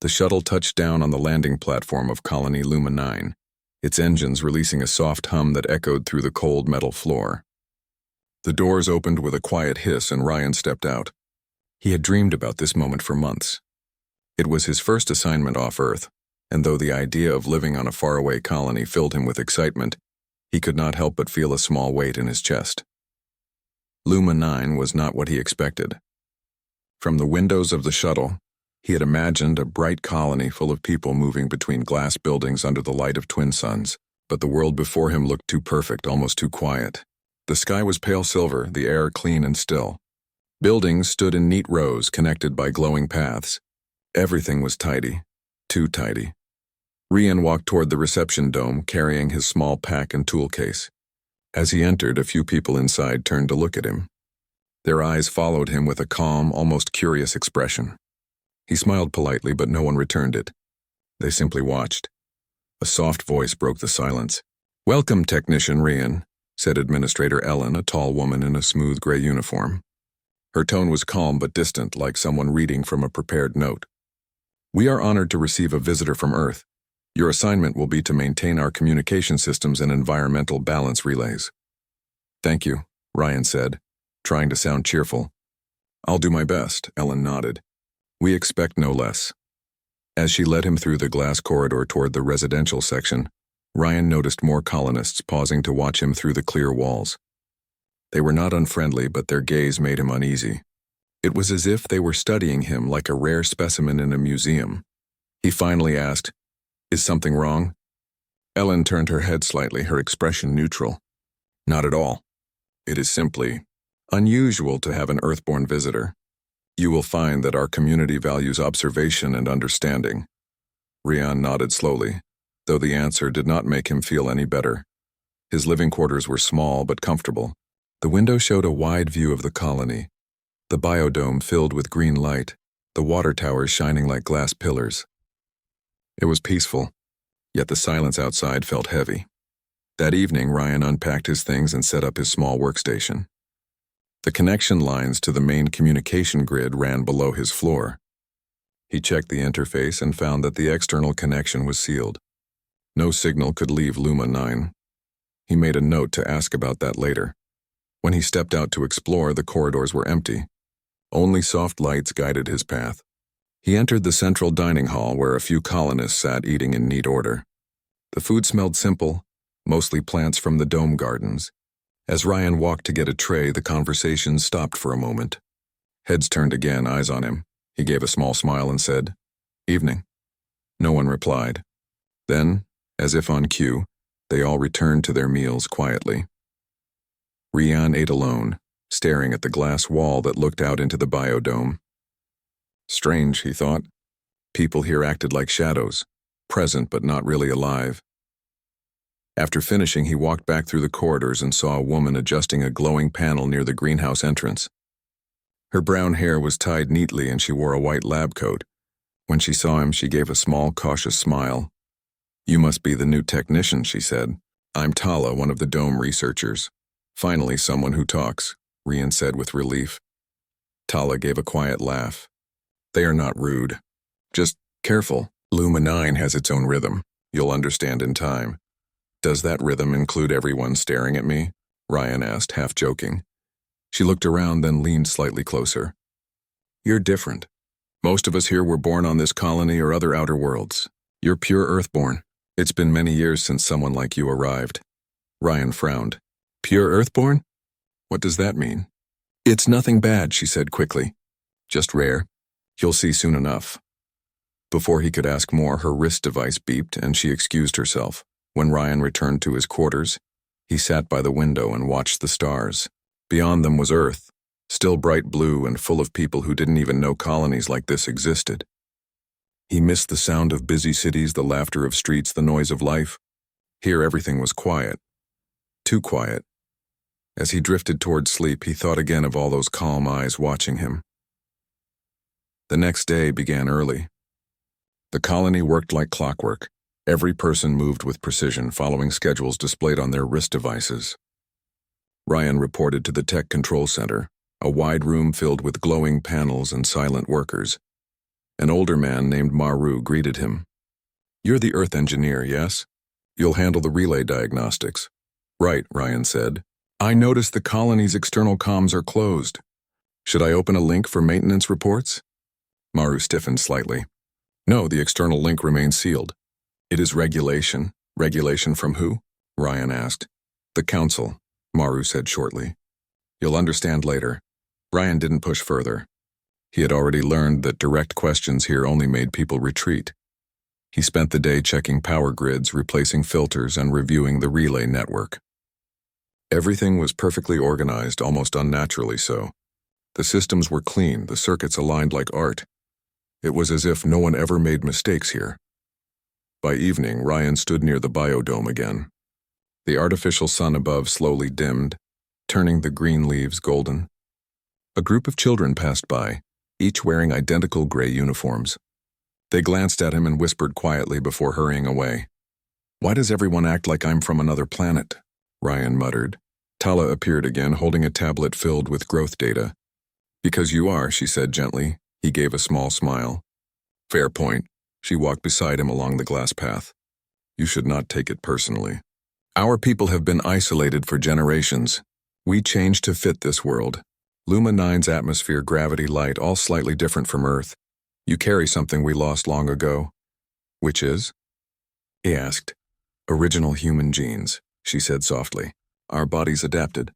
The shuttle touched down on the landing platform of Colony Luma 9, its engines releasing a soft hum that echoed through the cold metal floor. The doors opened with a quiet hiss and Ryan stepped out. He had dreamed about this moment for months. It was his first assignment off Earth, and though the idea of living on a faraway colony filled him with excitement, he could not help but feel a small weight in his chest. Luma 9 was not what he expected. From the windows of the shuttle, he had imagined a bright colony full of people moving between glass buildings under the light of twin suns, but the world before him looked too perfect, almost too quiet. The sky was pale silver, the air clean and still. Buildings stood in neat rows connected by glowing paths. Everything was tidy, too tidy. Ryan walked toward the reception dome, carrying his small pack and tool case. As he entered, a few people inside turned to look at him. Their eyes followed him with a calm, almost curious expression. He smiled politely, but no one returned it. They simply watched. A soft voice broke the silence. "Welcome, Technician Ryan," said Administrator Ellen, a tall woman in a smooth gray uniform. Her tone was calm but distant, like someone reading from a prepared note. "We are honored to receive a visitor from Earth. Your assignment will be to maintain our communication systems and environmental balance relays." "Thank you," Ryan said, trying to sound cheerful. "I'll do my best," Ellen nodded. "We expect no less." As she led him through the glass corridor toward the residential section, Ryan noticed more colonists pausing to watch him through the clear walls. They were not unfriendly, but their gaze made him uneasy. It was as if they were studying him like a rare specimen in a museum. He finally asked, "Is something wrong?" Ellen turned her head slightly, her expression neutral. "Not at all. It is simply unusual to have an Earthborn visitor. You will find that our community values observation and understanding." Ryan nodded slowly, though the answer did not make him feel any better. His living quarters were small but comfortable. The window showed a wide view of the colony, the biodome filled with green light, the water towers shining like glass pillars. It was peaceful, yet the silence outside felt heavy. That evening, Ryan unpacked his things and set up his small workstation. The connection lines to the main communication grid ran below his floor. He checked the interface and found that the external connection was sealed. No signal could leave Luma 9. He made a note to ask about that later. When he stepped out to explore, the corridors were empty. Only soft lights guided his path. He entered the central dining hall where a few colonists sat eating in neat order. The food smelled simple, mostly plants from the dome gardens. As Ryan walked to get a tray, the conversation stopped for a moment. Heads turned again, eyes on him. He gave a small smile and said, "Evening." No one replied. Then, as if on cue, they all returned to their meals quietly. Ryan ate alone, staring at the glass wall that looked out into the biodome. Strange, he thought. People here acted like shadows, present but not really alive. After finishing, he walked back through the corridors and saw a woman adjusting a glowing panel near the greenhouse entrance. Her brown hair was tied neatly and she wore a white lab coat. When she saw him, she gave a small, cautious smile. "You must be the new technician," she said. "I'm Tala, one of the dome researchers." "Finally, someone who talks," Ryan said with relief. Tala gave a quiet laugh. "They are not rude. Just careful. Luma 9 has its own rhythm. You'll understand in time." "Does that rhythm include everyone staring at me?" Ryan asked, half joking. She looked around, then leaned slightly closer. "You're different. Most of us here were born on this colony or other outer worlds. You're pure Earthborn. It's been many years since someone like you arrived." Ryan frowned. "Pure Earthborn? What does that mean?" "It's nothing bad," she said quickly. "Just rare. You'll see soon enough." Before he could ask more, her wrist device beeped and she excused herself. When Ryan returned to his quarters, he sat by the window and watched the stars. Beyond them was Earth, still bright blue and full of people who didn't even know colonies like this existed. He missed the sound of busy cities, the laughter of streets, the noise of life. Here everything was quiet. Too quiet. As he drifted toward sleep, he thought again of all those calm eyes watching him. The next day began early. The colony worked like clockwork. Every person moved with precision, following schedules displayed on their wrist devices. Ryan reported to the tech control center, a wide room filled with glowing panels and silent workers. An older man named Maru greeted him. "You're the Earth engineer, yes? You'll handle the relay diagnostics." "Right," Ryan said. "I noticed the colony's external comms are closed. Should I open a link for maintenance reports?" Maru stiffened slightly. "No, the external link remains sealed." "It is regulation." "Regulation from who?" Ryan asked. "The Council," Maru said shortly. "You'll understand later." Ryan didn't push further. He had already learned that direct questions here only made people retreat. He spent the day checking power grids, replacing filters, and reviewing the relay network. Everything was perfectly organized, almost unnaturally so. The systems were clean, the circuits aligned like art. It was as if no one ever made mistakes here. By evening, Ryan stood near the biodome again. The artificial sun above slowly dimmed, turning the green leaves golden. A group of children passed by, each wearing identical gray uniforms. They glanced at him and whispered quietly before hurrying away. "Why does everyone act like I'm from another planet?" Ryan muttered. Tala appeared again, holding a tablet filled with growth data. "Because you are," she said gently. He gave a small smile. "Fair point." She walked beside him along the glass path. "You should not take it personally. Our people have been isolated for generations. We changed to fit this world. Luma 9's atmosphere, gravity, light, all slightly different from Earth. You carry something we lost long ago." "Which is?" he asked. "Original human genes," she said softly. "Our bodies adapted.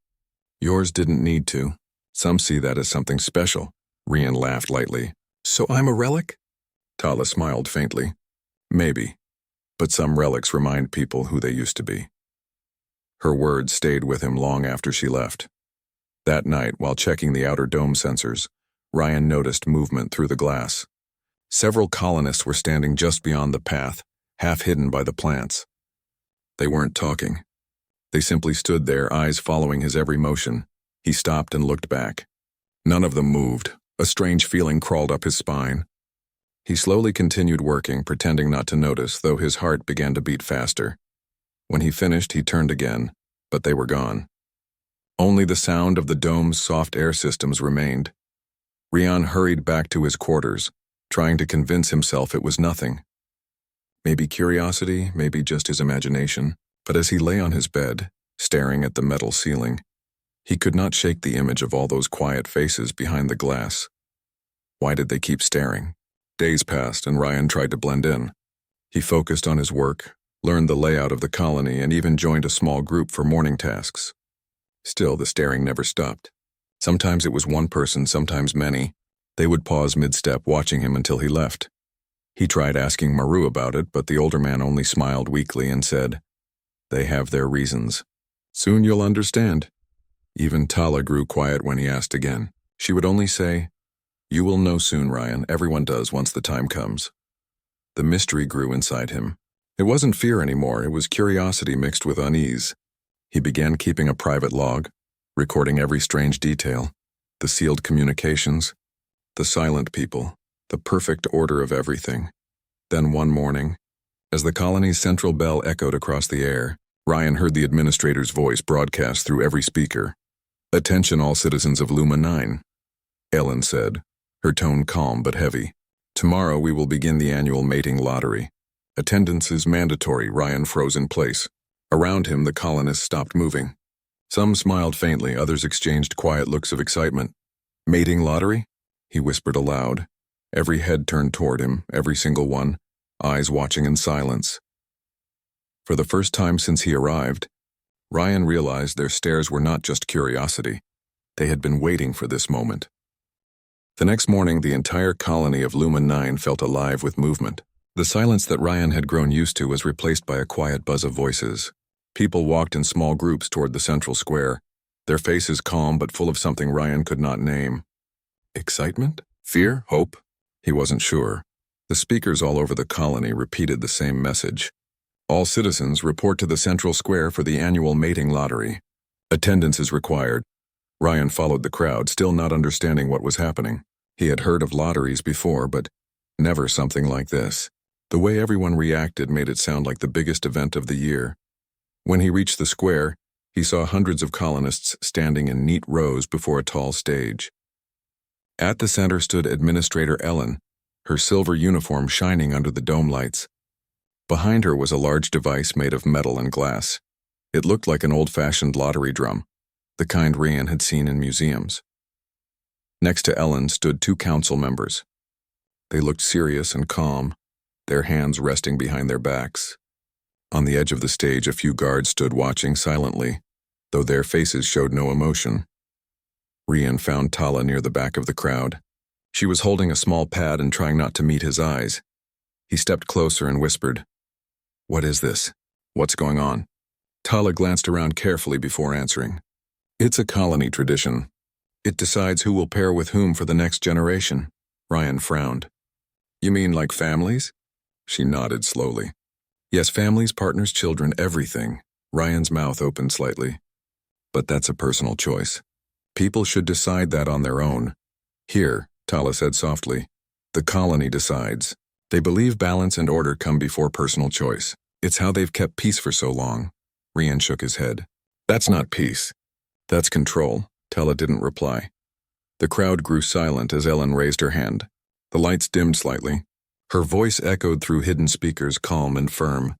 Yours didn't need to. Some see that as something special." Ryan laughed lightly. "So I'm a relic?" Tala smiled faintly. "Maybe. But some relics remind people who they used to be." Her words stayed with him long after she left. That night, while checking the outer dome sensors, Ryan noticed movement through the glass. Several colonists were standing just beyond the path, half hidden by the plants. They weren't talking. They simply stood there, eyes following his every motion. He stopped and looked back. None of them moved. A strange feeling crawled up his spine. He slowly continued working, pretending not to notice, though his heart began to beat faster. When he finished, he turned again, but they were gone. Only the sound of the dome's soft air systems remained. Ryan hurried back to his quarters, trying to convince himself it was nothing. Maybe curiosity, maybe just his imagination. But as he lay on his bed, staring at the metal ceiling, he could not shake the image of all those quiet faces behind the glass. Why did they keep staring? Days passed and Ryan tried to blend in. He focused on his work, learned the layout of the colony, and even joined a small group for morning tasks. Still, the staring never stopped. Sometimes it was one person, sometimes many. They would pause mid-step, watching him until he left. He tried asking Maru about it, but the older man only smiled weakly and said, "They have their reasons. Soon you'll understand." Even Tala grew quiet when he asked again. She would only say, "You will know soon, Ryan. Everyone does once the time comes." The mystery grew inside him. It wasn't fear anymore, it was curiosity mixed with unease. He began keeping a private log, recording every strange detail, the sealed communications, the silent people, the perfect order of everything. Then one morning, as the colony's central bell echoed across the air, Ryan heard the administrator's voice broadcast through every speaker. "Attention all citizens of Luma 9, Ellen said, her tone calm but heavy. "Tomorrow we will begin the annual mating lottery. Attendance is mandatory." Ryan froze in place. Around him, the colonists stopped moving. Some smiled faintly, others exchanged quiet looks of excitement. "Mating lottery?" he whispered aloud. Every head turned toward him, every single one, eyes watching in silence. For the first time since he arrived, Ryan realized their stares were not just curiosity. They had been waiting for this moment. The next morning, the entire colony of Luma 9 felt alive with movement. The silence that Ryan had grown used to was replaced by a quiet buzz of voices. People walked in small groups toward the central square, their faces calm but full of something Ryan could not name. Excitement? Fear? Hope? He wasn't sure. The speakers all over the colony repeated the same message. All citizens report to the central square for the annual mating lottery. Attendance is required. Ryan followed the crowd, still not understanding what was happening. He had heard of lotteries before, but never something like this. The way everyone reacted made it sound like the biggest event of the year. When he reached the square, he saw hundreds of colonists standing in neat rows before a tall stage. At the center stood Administrator Ellen, her silver uniform shining under the dome lights. Behind her was a large device made of metal and glass. It looked like an old-fashioned lottery drum, the kind Ryan had seen in museums. Next to Ellen stood 2 council members. They looked serious and calm, their hands resting behind their backs. On the edge of the stage, a few guards stood watching silently, though their faces showed no emotion. Ryan found Tala near the back of the crowd. She was holding a small pad and trying not to meet his eyes. He stepped closer and whispered, "What is this? What's going on?" Tala glanced around carefully before answering. "It's a colony tradition. It decides who will pair with whom for the next generation." Ryan frowned. "You mean like families?" She nodded slowly. "Yes, families, partners, children, everything." Ryan's mouth opened slightly. "But that's a personal choice. People should decide that on their own." "Here," Tala said softly, "the colony decides. They believe balance and order come before personal choice. It's how they've kept peace for so long." Ryan shook his head. "That's not peace. That's control." Tala didn't reply. The crowd grew silent as Ellen raised her hand. The lights dimmed slightly. Her voice echoed through hidden speakers, calm and firm.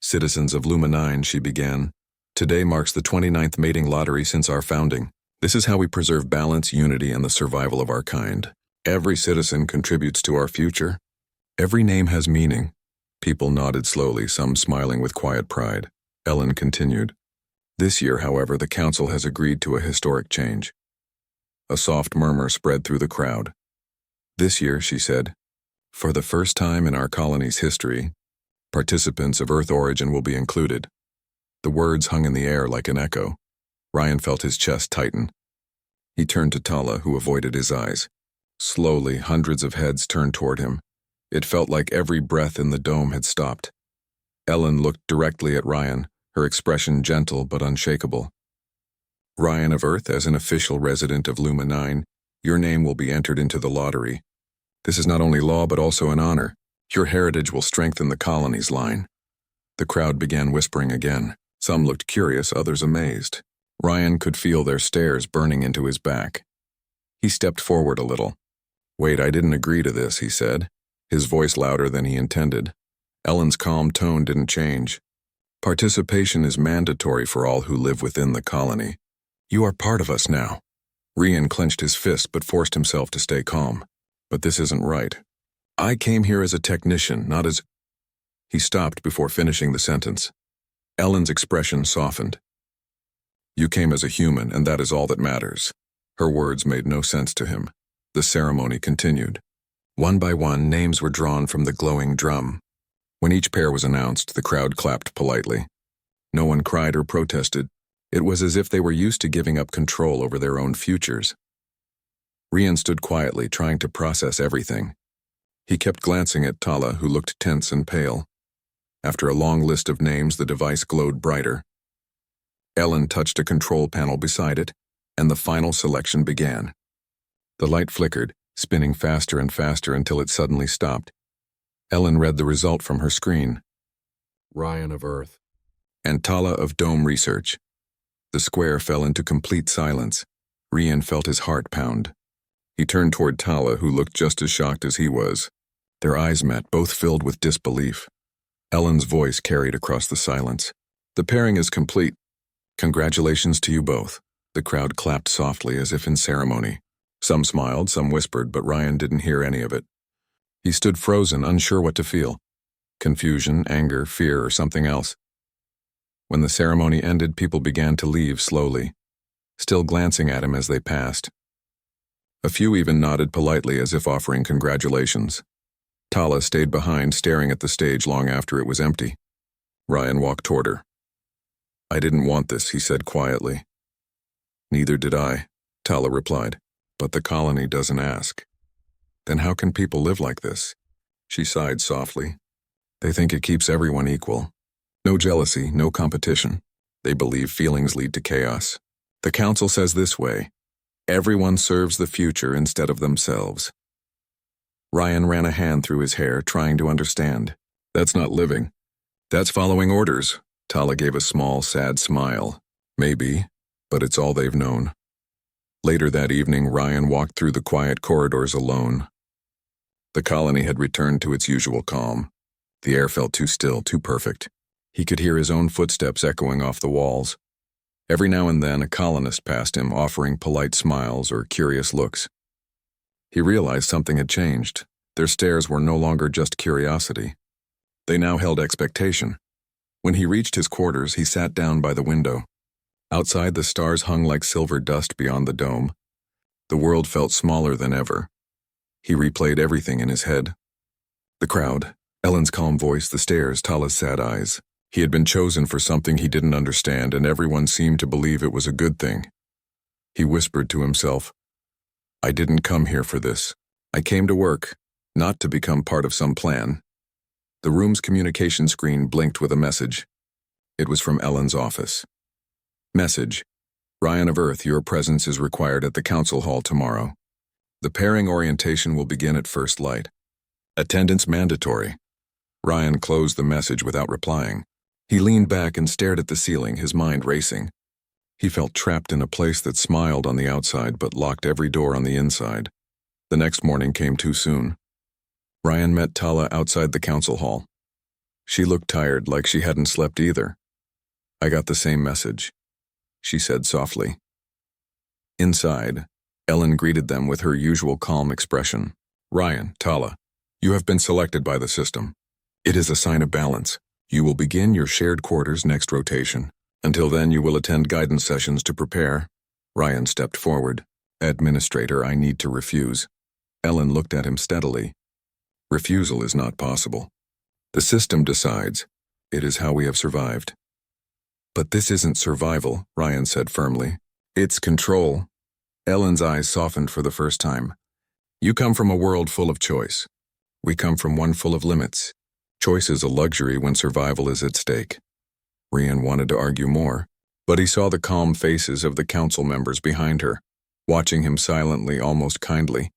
"Citizens of Luma 9, she began. "Today marks the 29th mating lottery since our founding. This is how we preserve balance, unity, and the survival of our kind. Every citizen contributes to our future. Every name has meaning." People nodded slowly, some smiling with quiet pride. Ellen continued. "This year, however, the council has agreed to a historic change." A soft murmur spread through the crowd. "This year," she said, "for the first time in our colony's history, participants of Earth origin will be included." The words hung in the air like an echo. Ryan felt his chest tighten. He turned to Tala, who avoided his eyes. Slowly, hundreds of heads turned toward him. It felt like every breath in the dome had stopped. Ellen looked directly at Ryan, her expression gentle but unshakable. "Ryan of Earth, as an official resident of Luma 9, your name will be entered into the lottery. This is not only law but also an honor. Your heritage will strengthen the colony's line." The crowd began whispering again. Some looked curious, others amazed. Ryan could feel their stares burning into his back. He stepped forward a little. "Wait, I didn't agree to this," he said, his voice louder than he intended. Ellen's calm tone didn't change. "Participation is mandatory for all who live within the colony. You are part of us now." Ryan clenched his fist but forced himself to stay calm. "But this isn't right. I came here as a technician, not as—" He stopped before finishing the sentence. Ellen's expression softened. "You came as a human, and that is all that matters." Her words made no sense to him. The ceremony continued. One by one, names were drawn from the glowing drum. When each pair was announced, the crowd clapped politely. No one cried or protested. It was as if they were used to giving up control over their own futures. Ryan stood quietly, trying to process everything. He kept glancing at Tala, who looked tense and pale. After a long list of names, the device glowed brighter. Ellen touched a control panel beside it, and the final selection began. The light flickered, spinning faster and faster until it suddenly stopped. Ellen read the result from her screen. "Ryan of Earth." And Tala of Dome Research. The square fell into complete silence. Ryan felt his heart pound. He turned toward Tala, who looked just as shocked as he was. Their eyes met, both filled with disbelief. Ellen's voice carried across the silence. "The pairing is complete. Congratulations to you both." The crowd clapped softly as if in ceremony. Some smiled, some whispered, but Ryan didn't hear any of it. He stood frozen, unsure what to feel. Confusion, anger, fear, or something else. When the ceremony ended, people began to leave slowly, still glancing at him as they passed. A few even nodded politely as if offering congratulations. Tala stayed behind, staring at the stage long after it was empty. Ryan walked toward her. "I didn't want this," he said quietly. "Neither did I," Tala replied. "But the colony doesn't ask." "Then how can people live like this?" She sighed softly. "They think it keeps everyone equal. No jealousy, no competition. They believe feelings lead to chaos. The council says this way: everyone serves the future instead of themselves." Ryan ran a hand through his hair, trying to understand. "That's not living. That's following orders." Tala gave a small, sad smile. "Maybe, but it's all they've known." Later that evening, Ryan walked through the quiet corridors alone. The colony had returned to its usual calm. The air felt too still, too perfect. He could hear his own footsteps echoing off the walls. Every now and then, a colonist passed him, offering polite smiles or curious looks. He realized something had changed. Their stares were no longer just curiosity. They now held expectation. When he reached his quarters, he sat down by the window. Outside, the stars hung like silver dust beyond the dome. The world felt smaller than ever. He replayed everything in his head. The crowd, Ellen's calm voice, the stairs, Tala's sad eyes. He had been chosen for something he didn't understand, and everyone seemed to believe it was a good thing. He whispered to himself, "I didn't come here for this. I came to work, not to become part of some plan." The room's communication screen blinked with a message. It was from Ellen's office. Message: Ryan of Earth, your presence is required at the council hall tomorrow. The pairing orientation will begin at first light. Attendance mandatory. Ryan closed the message without replying. He leaned back and stared at the ceiling, his mind racing. He felt trapped in a place that smiled on the outside but locked every door on the inside. The next morning came too soon. Ryan met Tala outside the council hall. She looked tired, like she hadn't slept either. "I got the same message," she said softly. Inside, Ellen greeted them with her usual calm expression. "Ryan, Tala, you have been selected by the system. It is a sign of balance. You will begin your shared quarters next rotation. Until then, you will attend guidance sessions to prepare." Ryan stepped forward. "Administrator, I need to refuse." Ellen looked at him steadily. "Refusal is not possible. The system decides. It is how we have survived." "But this isn't survival," Ryan said firmly. "It's control." Ellen's eyes softened for the first time. "You come from a world full of choice. We come from one full of limits. Choice is a luxury when survival is at stake." Ryan wanted to argue more, but he saw the calm faces of the council members behind her, watching him silently, almost kindly,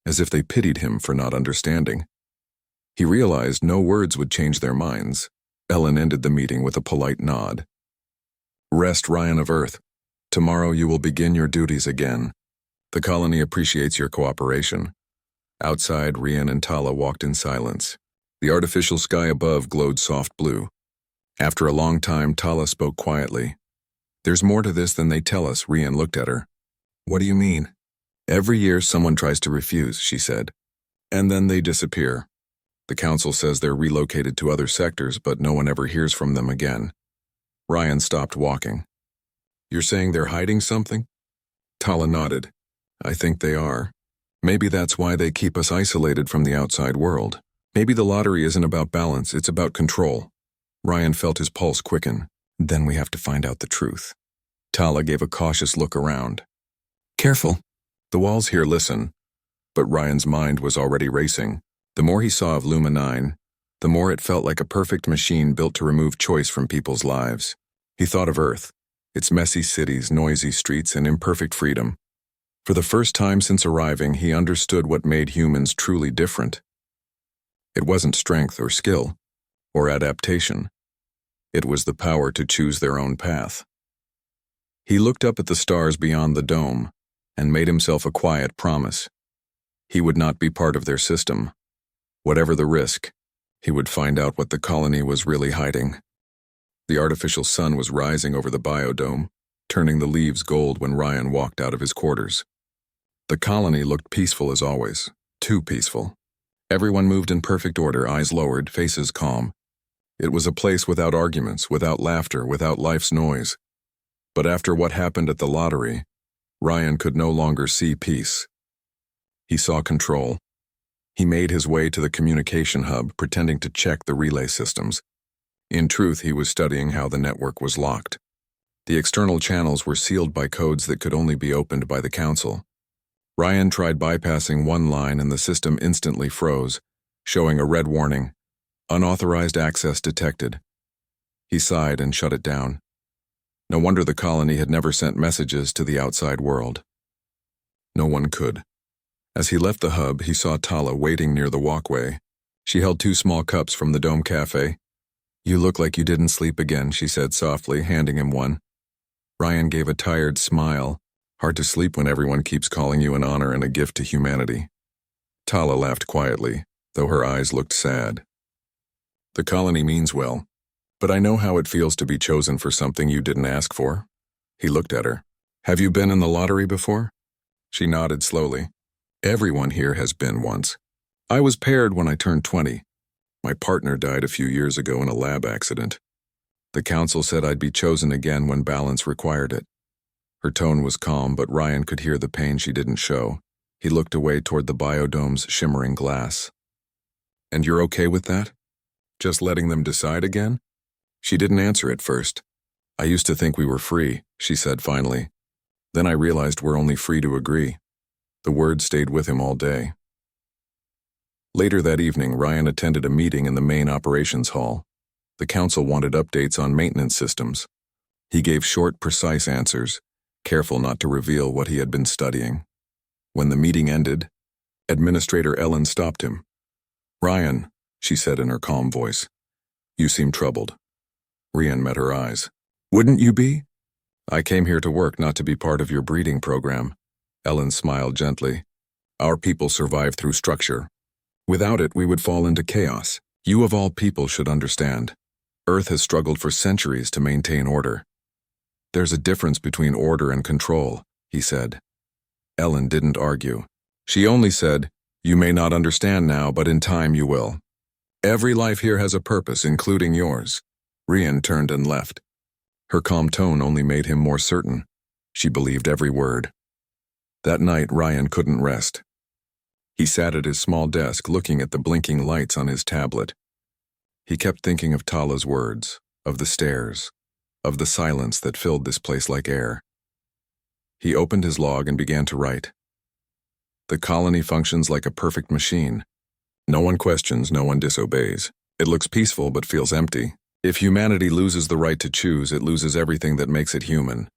as if they pitied him for not understanding. He realized no words would change their minds. Ellen ended the meeting with a polite nod. "Rest, Ryan of Earth. Tomorrow you will begin your duties again. The colony appreciates your cooperation." Outside, Ryan and Tala walked in silence. The artificial sky above glowed soft blue. After a long time, Tala spoke quietly. "There's more to this than they tell us." Ryan looked at her. "What do you mean?" "Every year someone tries to refuse," she said. "And then they disappear. The council says they're relocated to other sectors, but no one ever hears from them again." Ryan stopped walking. "You're saying they're hiding something?" Tala nodded. "I think they are. Maybe that's why they keep us isolated from the outside world. Maybe the lottery isn't about balance, it's about control." Ryan felt his pulse quicken. "Then we have to find out the truth." Tala gave a cautious look around. "Careful. The walls here listen." But Ryan's mind was already racing. The more he saw of Luma 9, the more it felt like a perfect machine built to remove choice from people's lives. He thought of Earth, its messy cities, noisy streets, and imperfect freedom. For the first time since arriving, he understood what made humans truly different. It wasn't strength or skill, or adaptation. It was the power to choose their own path. He looked up at the stars beyond the dome and made himself a quiet promise. He would not be part of their system. Whatever the risk, he would find out what the colony was really hiding. The artificial sun was rising over the biodome, turning the leaves gold when Ryan walked out of his quarters. The colony looked peaceful as always, too peaceful. Everyone moved in perfect order, eyes lowered, faces calm. It was a place without arguments, without laughter, without life's noise. But after what happened at the lottery, Ryan could no longer see peace. He saw control. He made his way to the communication hub, pretending to check the relay systems. In truth, he was studying how the network was locked. The external channels were sealed by codes that could only be opened by the council. Ryan tried bypassing one line and the system instantly froze, showing a red warning, "Unauthorized access detected." He sighed and shut it down. No wonder the colony had never sent messages to the outside world. No one could. As he left the hub, he saw Tala waiting near the walkway. She held 2 small cups from the Dome Cafe. "You look like you didn't sleep again," she said softly, handing him one. Ryan gave a tired smile. Hard to sleep when everyone keeps calling you an honor and a gift to humanity. Tala laughed quietly, though her eyes looked sad. The colony means well, but I know how it feels to be chosen for something you didn't ask for. He looked at her. Have you been in the lottery before? She nodded slowly. Everyone here has been once. I was paired when I turned 20. My partner died a few years ago in a lab accident. The council said I'd be chosen again when balance required it. Her tone was calm, but Ryan could hear the pain she didn't show. He looked away toward the biodome's shimmering glass. And you're okay with that? Just letting them decide again? She didn't answer at first. I used to think we were free, she said finally. Then I realized we're only free to agree. The word stayed with him all day. Later that evening, Ryan attended a meeting in the main operations hall. The council wanted updates on maintenance systems. He gave short, precise answers, careful not to reveal what he had been studying. When the meeting ended, Administrator Ellen stopped him. Ryan, she said in her calm voice, you seem troubled. Ryan met her eyes. Wouldn't you be? I came here to work, not to be part of your breeding program. Ellen smiled gently. Our people survive through structure. Without it, we would fall into chaos. You of all people should understand. Earth has struggled for centuries to maintain order. There's a difference between order and control, he said. Ellen didn't argue. She only said, you may not understand now, but in time you will. Every life here has a purpose, including yours. Ryan turned and left. Her calm tone only made him more certain. She believed every word. That night, Ryan couldn't rest. He sat at his small desk looking at the blinking lights on his tablet. He kept thinking of Tala's words, of the stairs, of the silence that filled this place like air. He opened his log and began to write. The colony functions like a perfect machine. No one questions, no one disobeys. It looks peaceful but feels empty. If humanity loses the right to choose, it loses everything that makes it human.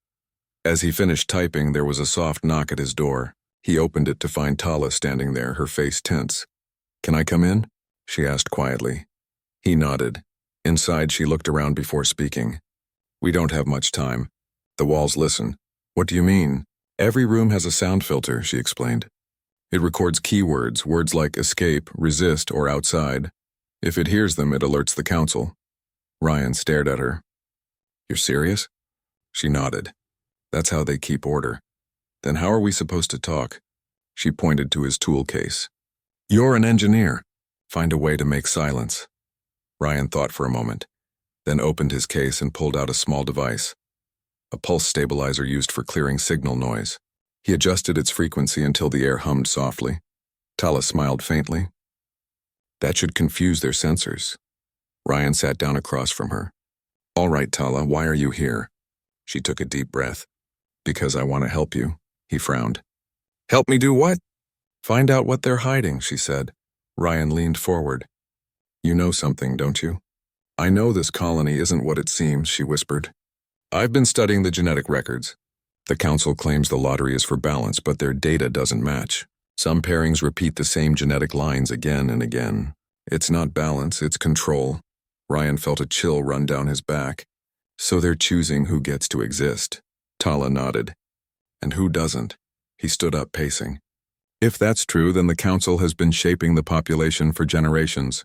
As he finished typing, there was a soft knock at his door. He opened it to find Tala standing there, her face tense. Can I come in? She asked quietly. He nodded. Inside, she looked around before speaking. We don't have much time. The walls listen. What do you mean? Every room has a sound filter, she explained. It records keywords, words like escape, resist, or outside. If it hears them, it alerts the council. Ryan stared at her. You're serious? She nodded. That's how they keep order. Then how are we supposed to talk? She pointed to his tool case. You're an engineer. Find a way to make silence. Ryan thought for a moment, then opened his case and pulled out a small device. A pulse stabilizer used for clearing signal noise. He adjusted its frequency until the air hummed softly. Tala smiled faintly. That should confuse their sensors. Ryan sat down across from her. All right, Tala, why are you here? She took a deep breath. Because I want to help you, he frowned. Help me do what? Find out what they're hiding, she said. Ryan leaned forward. You know something, don't you? I know this colony isn't what it seems, she whispered. I've been studying the genetic records. The council claims the lottery is for balance, but their data doesn't match. Some pairings repeat the same genetic lines again and again. It's not balance, it's control. Ryan felt a chill run down his back. So they're choosing who gets to exist. Tala nodded. And who doesn't? He stood up, pacing. If that's true, then the council has been shaping the population for generations.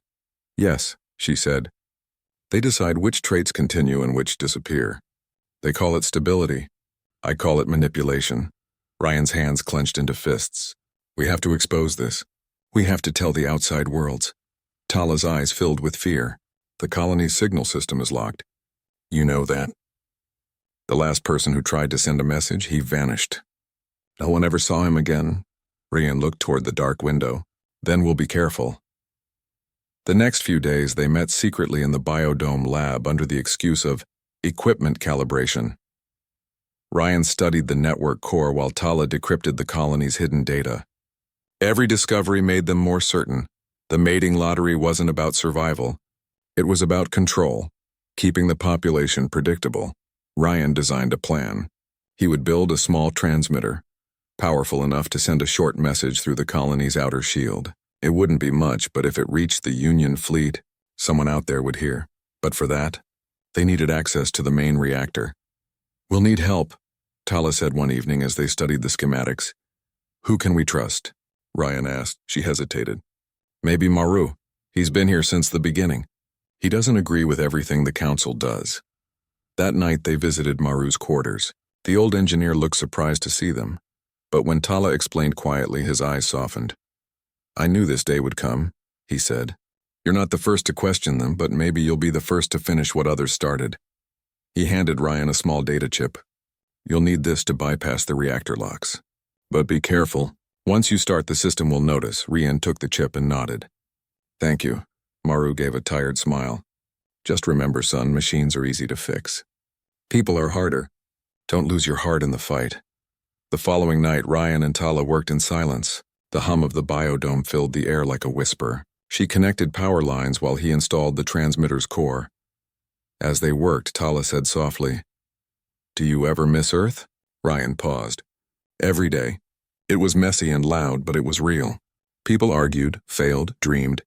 Yes, she said. They decide which traits continue and which disappear. They call it stability. I call it manipulation. Ryan's hands clenched into fists. We have to expose this. We have to tell the outside worlds. Tala's eyes filled with fear. The colony's signal system is locked. You know that. The last person who tried to send a message, he vanished. No one ever saw him again. Ryan looked toward the dark window. Then we'll be careful. The next few days, they met secretly in the biodome lab under the excuse of equipment calibration. Ryan studied the network core while Tala decrypted the colony's hidden data. Every discovery made them more certain. The mating lottery wasn't about survival. It was about control, keeping the population predictable. Ryan designed a plan. He would build a small transmitter, powerful enough to send a short message through the colony's outer shield. It wouldn't be much, but if it reached the Union fleet, someone out there would hear. But for that, they needed access to the main reactor. We'll need help, Tala said one evening as they studied the schematics. Who can we trust? Ryan asked. She hesitated. Maybe Maru. He's been here since the beginning. He doesn't agree with everything the council does. That night they visited Maru's quarters. The old engineer looked surprised to see them, but when Tala explained quietly, his eyes softened. I knew this day would come, he said. You're not the first to question them, but maybe you'll be the first to finish what others started. He handed Ryan a small data chip. You'll need this to bypass the reactor locks. But be careful. Once you start, the system will notice. Ryan took the chip and nodded. Thank you. Maru gave a tired smile. Just remember, son, machines are easy to fix. People are harder. Don't lose your heart in the fight. The following night, Ryan and Tala worked in silence. The hum of the biodome filled the air like a whisper. She connected power lines while he installed the transmitter's core. As they worked, Tala said softly, Do you ever miss Earth? Ryan paused. Every day. It was messy and loud, but it was real. People argued, failed, dreamed.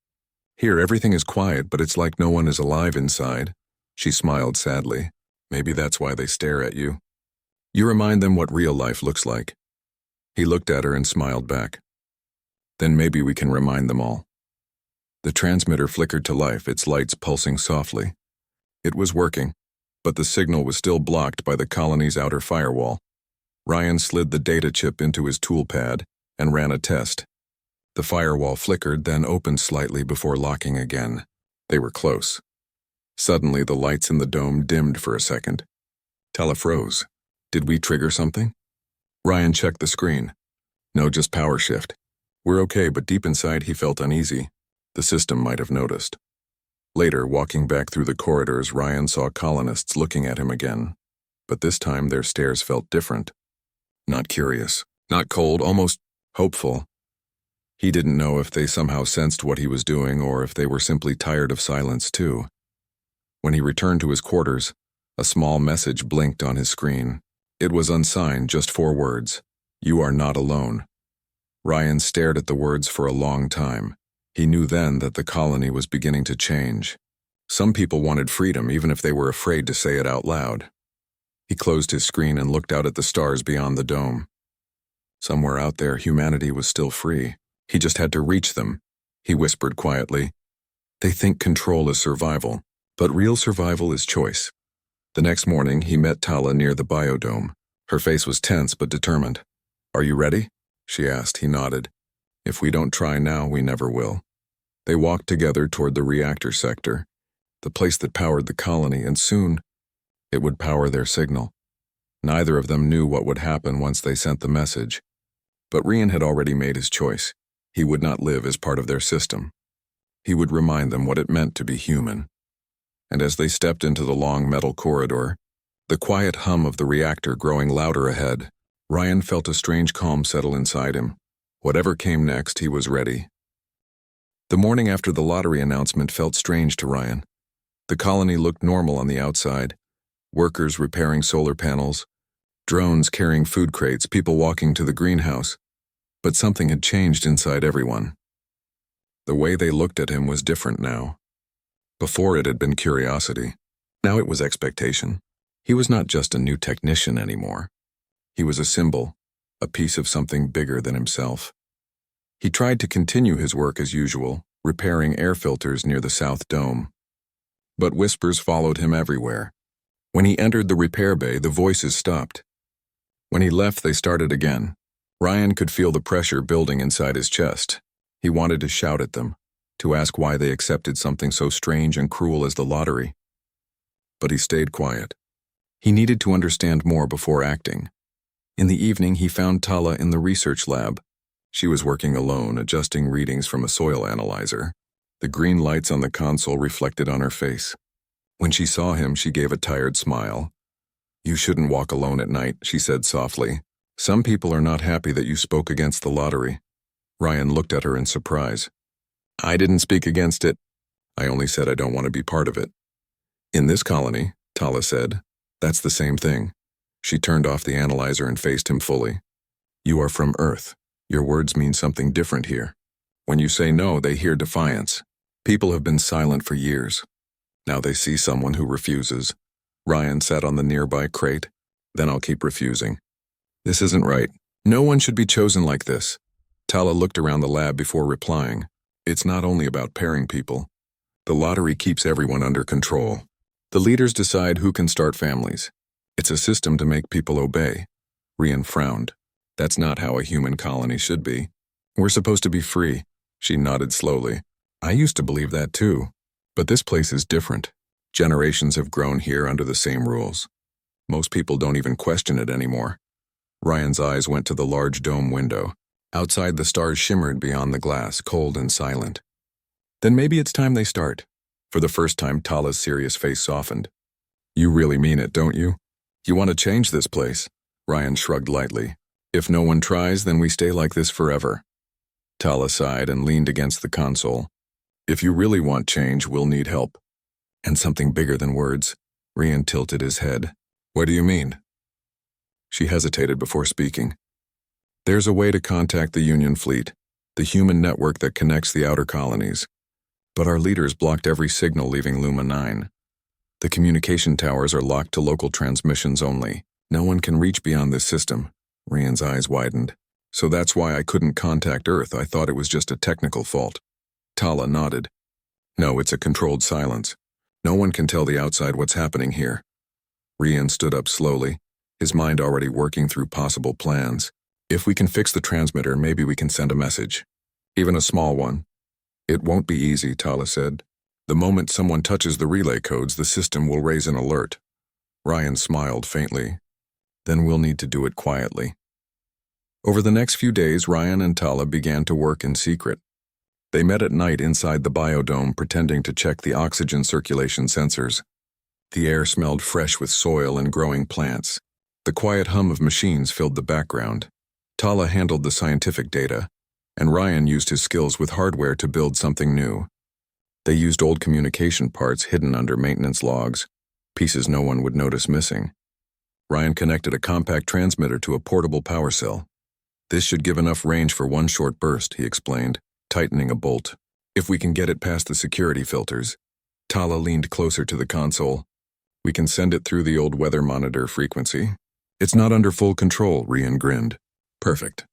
Here, everything is quiet, but it's like no one is alive inside. She smiled sadly. Maybe that's why they stare at you. You remind them what real life looks like. He looked at her and smiled back. Then maybe we can remind them all. The transmitter flickered to life, its lights pulsing softly. It was working, but the signal was still blocked by the colony's outer firewall. Ryan slid the data chip into his toolpad and ran a test. The firewall flickered, then opened slightly before locking again. They were close. Suddenly, the lights in the dome dimmed for a second. Tala froze. Did we trigger something? Ryan checked the screen. No, just power shift. We're okay, but deep inside he felt uneasy. The system might have noticed. Later, walking back through the corridors, Ryan saw colonists looking at him again. But this time their stares felt different. Not curious, not cold, almost hopeful. He didn't know if they somehow sensed what he was doing or if they were simply tired of silence too. When he returned to his quarters, a small message blinked on his screen. It was unsigned, just 4 words. You are not alone. Ryan stared at the words for a long time. He knew then that the colony was beginning to change. Some people wanted freedom, even if they were afraid to say it out loud. He closed his screen and looked out at the stars beyond the dome. Somewhere out there, humanity was still free. He just had to reach them. He whispered quietly. They think control is survival, but real survival is choice. The next morning, he met Tala near the biodome. Her face was tense but determined. Are you ready? She asked. He nodded. If we don't try now, we never will. They walked together toward the reactor sector, the place that powered the colony, and soon it would power their signal. Neither of them knew what would happen once they sent the message, but Ryan had already made his choice. He would not live as part of their system. He would remind them what it meant to be human. And as they stepped into the long metal corridor, the quiet hum of the reactor growing louder ahead, Ryan felt a strange calm settle inside him. Whatever came next, he was ready. The morning after the lottery announcement felt strange to Ryan. The colony looked normal on the outside. Workers repairing solar panels, drones carrying food crates, people walking to the greenhouse. But something had changed inside everyone. The way they looked at him was different now. Before it had been curiosity. Now it was expectation. He was not just a new technician anymore. He was a symbol, a piece of something bigger than himself. He tried to continue his work as usual, repairing air filters near the South Dome. But whispers followed him everywhere. When he entered the repair bay, the voices stopped. When he left, they started again. Ryan could feel the pressure building inside his chest. He wanted to shout at them, to ask why they accepted something so strange and cruel as the lottery. But he stayed quiet. He needed to understand more before acting. In the evening, he found Tala in the research lab. She was working alone, adjusting readings from a soil analyzer. The green lights on the console reflected on her face. When she saw him, she gave a tired smile. You shouldn't walk alone at night, she said softly. Some people are not happy that you spoke against the lottery. Ryan looked at her in surprise. I didn't speak against it. I only said I don't want to be part of it. In this colony, Tala said, that's the same thing. She turned off the analyzer and faced him fully. You are from Earth. Your words mean something different here. When you say no, they hear defiance. People have been silent for years. Now they see someone who refuses. Ryan sat on the nearby crate. Then I'll keep refusing. This isn't right. No one should be chosen like this. Tala looked around the lab before replying. It's not only about pairing people. The lottery keeps everyone under control. The leaders decide who can start families. It's a system to make people obey. Rian frowned. That's not how a human colony should be. We're supposed to be free. She nodded slowly. I used to believe that too. But this place is different. Generations have grown here under the same rules. Most people don't even question it anymore. Ryan's eyes went to the large dome window. Outside, the stars shimmered beyond the glass, cold and silent. Then maybe it's time they start. For the first time, Tala's serious face softened. You really mean it, don't you? You want to change this place? Ryan shrugged lightly. If no one tries, then we stay like this forever. Tala sighed and leaned against the console. If you really want change, we'll need help. And something bigger than words. Rian tilted his head. What do you mean? She hesitated before speaking. There's a way to contact the Union fleet, the human network that connects the outer colonies. But our leaders blocked every signal leaving Luma 9. The communication towers are locked to local transmissions only. No one can reach beyond this system. Rian's eyes widened. So that's why I couldn't contact Earth. I thought it was just a technical fault. Tala nodded. No, it's a controlled silence. No one can tell the outside what's happening here. Rian stood up slowly, his mind already working through possible plans. If we can fix the transmitter, maybe we can send a message. Even a small one. It won't be easy, Tala said. The moment someone touches the relay codes, the system will raise an alert. Ryan smiled faintly. Then we'll need to do it quietly. Over the next few days, Ryan and Tala began to work in secret. They met at night inside the biodome, pretending to check the oxygen circulation sensors. The air smelled fresh with soil and growing plants. The quiet hum of machines filled the background. Tala handled the scientific data, and Ryan used his skills with hardware to build something new. They used old communication parts hidden under maintenance logs, pieces no one would notice missing. Ryan connected a compact transmitter to a portable power cell. This should give enough range for one short burst, he explained, tightening a bolt. If we can get it past the security filters. Tala leaned closer to the console. We can send it through the old weather monitor frequency. It's not under full control, Rian grinned. Perfect.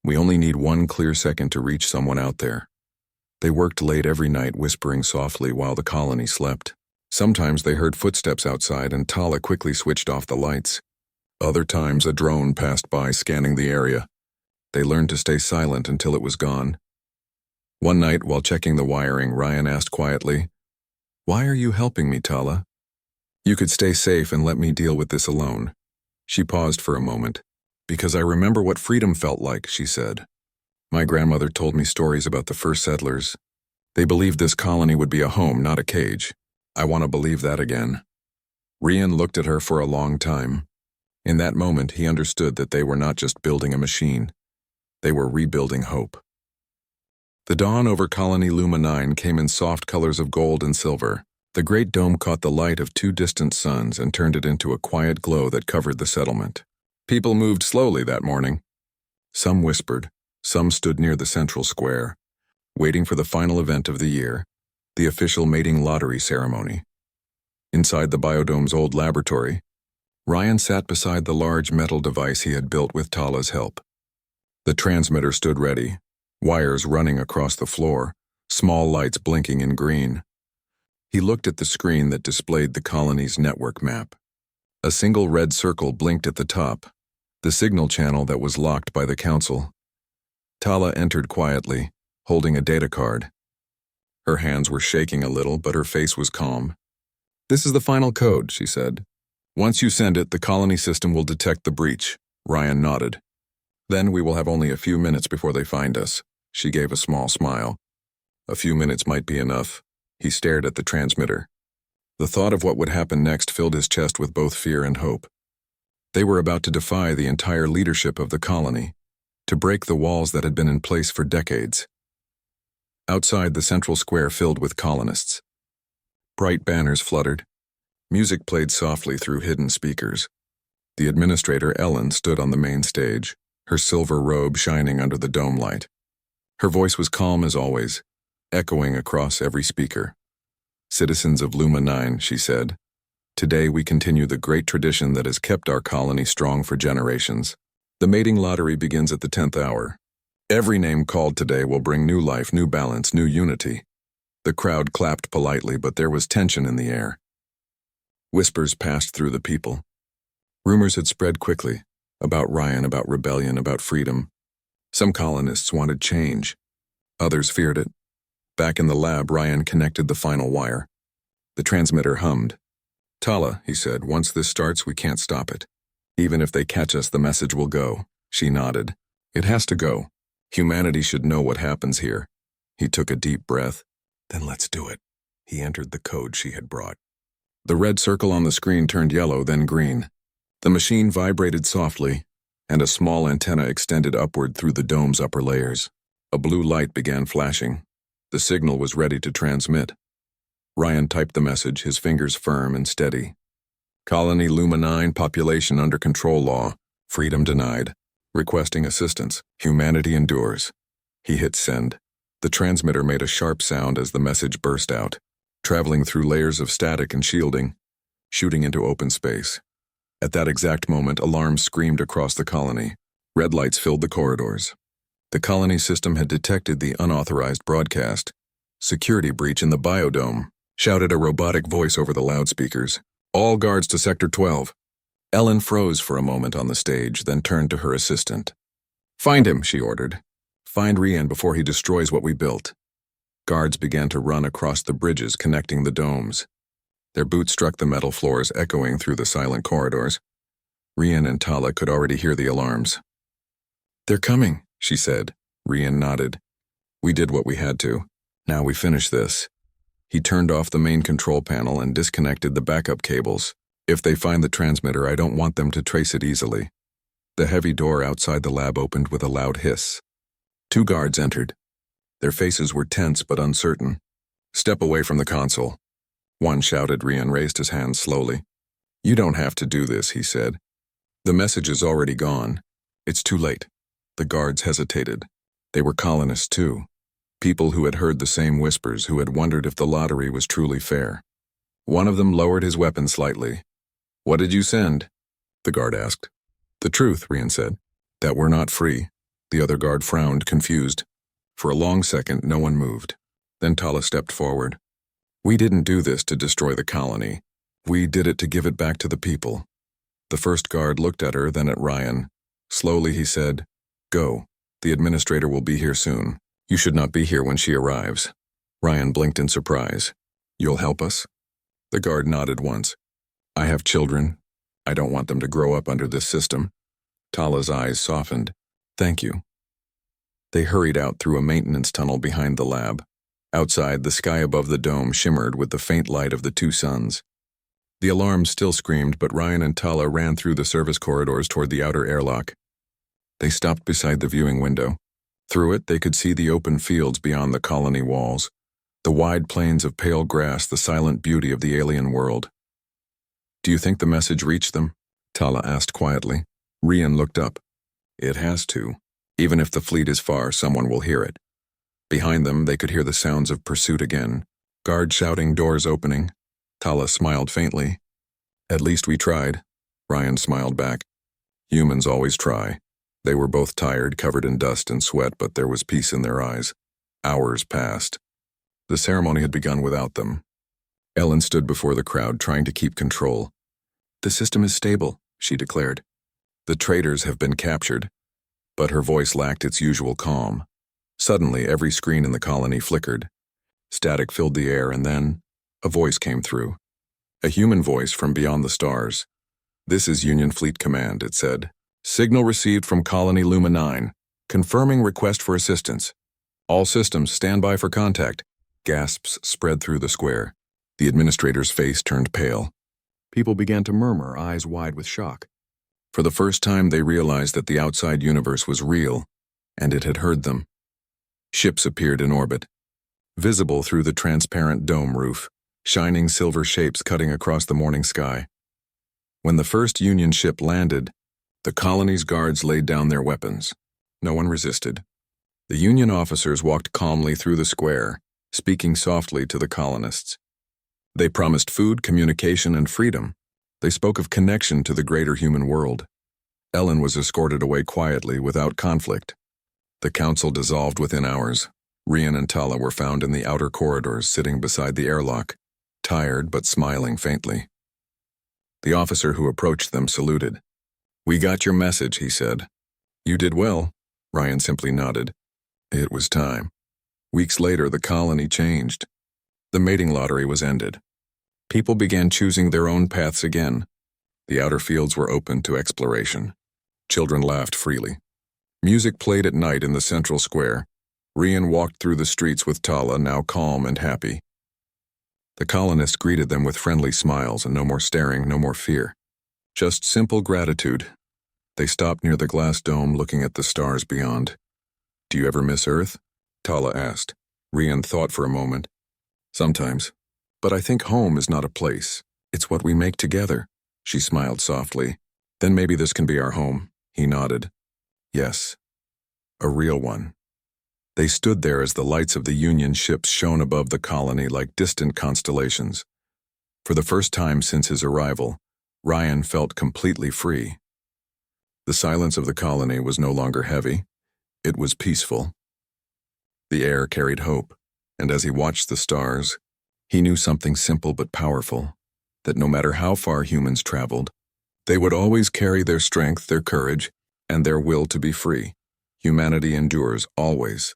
We only need one clear second to reach someone out there. They worked late every night, whispering softly while the colony slept. Sometimes they heard footsteps outside and Tala quickly switched off the lights. Other times a drone passed by scanning the area. They learned to stay silent until it was gone. One night, while checking the wiring, Ryan asked quietly, "Why are you helping me, Tala?" "You could stay safe and let me deal with this alone." She paused for a moment. "Because I remember what freedom felt like," she said. "My grandmother told me stories about the first settlers. They believed this colony would be a home, not a cage. I want to believe that again." Rian looked at her for a long time. In that moment, he understood that they were not just building a machine. They were rebuilding hope. The dawn over Colony Luma 9 came in soft colors of gold and silver. The great dome caught the light of two distant suns and turned it into a quiet glow that covered the settlement. People moved slowly that morning. Some whispered, some stood near the central square, waiting for the final event of the year, the official mating lottery ceremony. Inside the biodome's old laboratory, Ryan sat beside the large metal device he had built with Tala's help. The transmitter stood ready, wires running across the floor, small lights blinking in green. He looked at the screen that displayed the colony's network map. A single red circle blinked at the top, the signal channel that was locked by the council. Tala entered quietly, holding a data card. Her hands were shaking a little, but her face was calm. "This is the final code," she said. "Once you send it, the colony system will detect the breach." Ryan nodded. "Then we will have only a few minutes before they find us." She gave a small smile. A few minutes might be enough. He stared at the transmitter. The thought of what would happen next filled his chest with both fear and hope. They were about to defy the entire leadership of the colony, to break the walls that had been in place for decades. Outside, the central square filled with colonists. Bright banners fluttered. Music played softly through hidden speakers. The administrator, Ellen, stood on the main stage, her silver robe shining under the dome light. Her voice was calm as always, echoing across every speaker. "Citizens of Luma 9, she said, "today we continue the great tradition that has kept our colony strong for generations. The mating lottery begins at the 10th hour. Every name called today will bring new life, new balance, new unity. The crowd clapped politely, but there was tension in the air. Whispers passed through the people. Rumors had spread quickly, about Ryan, about rebellion, about freedom. Some colonists wanted change. Others feared it. Back in the lab, Ryan connected the final wire. The transmitter hummed. "Tala," he said, "once this starts, we can't stop it. Even if they catch us, the message will go." She nodded. "It has to go. Humanity should know what happens here." He took a deep breath. "Then let's do it." He entered the code she had brought. The red circle on the screen turned yellow, then green. The machine vibrated softly, and a small antenna extended upward through the dome's upper layers. A blue light began flashing. The signal was ready to transmit. Ryan typed the message, his fingers firm and steady. "Colony Luma 9, population under control law. Freedom denied. Requesting assistance. Humanity endures." He hit send. The transmitter made a sharp sound as the message burst out, traveling through layers of static and shielding, shooting into open space. At that exact moment, alarms screamed across the colony. Red lights filled the corridors. The colony system had detected the unauthorized broadcast. "Security breach in the biodome," shouted a robotic voice over the loudspeakers. "All guards to Sector 12. Ellen froze for a moment on the stage, then turned to her assistant. "Find him," she ordered. "Find Ryan before he destroys what we built." Guards began to run across the bridges connecting the domes. Their boots struck the metal floors, echoing through the silent corridors. Ryan and Tala could already hear the alarms. "They're coming," she said. Ryan nodded. "We did what we had to. Now we finish this." He turned off the main control panel and disconnected the backup cables. "If they find the transmitter, I don't want them to trace it easily." The heavy door outside the lab opened with a loud hiss. 2 guards entered. Their faces were tense but uncertain. "Step away from the console," one shouted. Ryan raised his hands slowly. "You don't have to do this," he said. "The message is already gone. It's too late." The guards hesitated. They were colonists too. People who had heard the same whispers, who had wondered if the lottery was truly fair. One of them lowered his weapon slightly. "What did you send?" the guard asked. "The truth," Ryan said. "That we're not free." The other guard frowned, confused. For a long second, no one moved. Then Tala stepped forward. "We didn't do this to destroy the colony. We did it to give it back to the people." The first guard looked at her, then at Ryan. Slowly he said, "Go. The administrator will be here soon. You should not be here when she arrives." Ryan blinked in surprise. "You'll help us?" The guard nodded once. "I have children. I don't want them to grow up under this system." Tala's eyes softened. "Thank you." They hurried out through a maintenance tunnel behind the lab. Outside, the sky above the dome shimmered with the faint light of the 2 suns. The alarms still screamed, but Ryan and Tala ran through the service corridors toward the outer airlock. They stopped beside the viewing window. Through it, they could see the open fields beyond the colony walls, the wide plains of pale grass, the silent beauty of the alien world. "Do you think the message reached them?" Tala asked quietly. Ryan looked up. "It has to. Even if the fleet is far, someone will hear it." Behind them, they could hear the sounds of pursuit again. Guards shouting, doors opening. Tala smiled faintly. "At least we tried." Ryan smiled back. "Humans always try." They were both tired, covered in dust and sweat, but there was peace in their eyes. Hours passed. The ceremony had begun without them. Ellen stood before the crowd, trying to keep control. "The system is stable," she declared. "The traitors have been captured." But her voice lacked its usual calm. Suddenly, every screen in the colony flickered. Static filled the air, and then a voice came through. A human voice from beyond the stars. "This is Union Fleet Command," it said. "Signal received from Colony Luma 9. Confirming request for assistance. All systems stand by for contact." Gasps spread through the square. The administrator's face turned pale. People began to murmur, eyes wide with shock. For the first time, they realized that the outside universe was real, and it had heard them. Ships appeared in orbit, visible through the transparent dome roof, shining silver shapes cutting across the morning sky. When the first Union ship landed, the colony's guards laid down their weapons. No one resisted. The Union officers walked calmly through the square, speaking softly to the colonists. They promised food, communication, and freedom. They spoke of connection to the greater human world. Ellen was escorted away quietly, without conflict. The council dissolved within hours. Rian and Tala were found in the outer corridors, sitting beside the airlock, tired but smiling faintly. The officer who approached them saluted. "We got your message," he said. "You did well," Ryan simply nodded. It was time. Weeks later, the colony changed. The mating lottery was ended. People began choosing their own paths again. The outer fields were open to exploration. Children laughed freely. Music played at night in the central square. Rian walked through the streets with Tala, now calm and happy. The colonists greeted them with friendly smiles and no more staring, no more fear. Just simple gratitude. They stopped near the glass dome, looking at the stars beyond. "Do you ever miss Earth?" Tala asked. Rian thought for a moment. "Sometimes. But I think home is not a place. It's what we make together." She smiled softly. "Then maybe this can be our home." He nodded. "Yes. A real one." They stood there as the lights of the Union ships shone above the colony like distant constellations. For the first time since his arrival, Ryan felt completely free. The silence of the colony was no longer heavy. It was peaceful. The air carried hope, and as he watched the stars, he knew something simple but powerful, that no matter how far humans traveled, they would always carry their strength, their courage, and their will to be free. Humanity endures, always.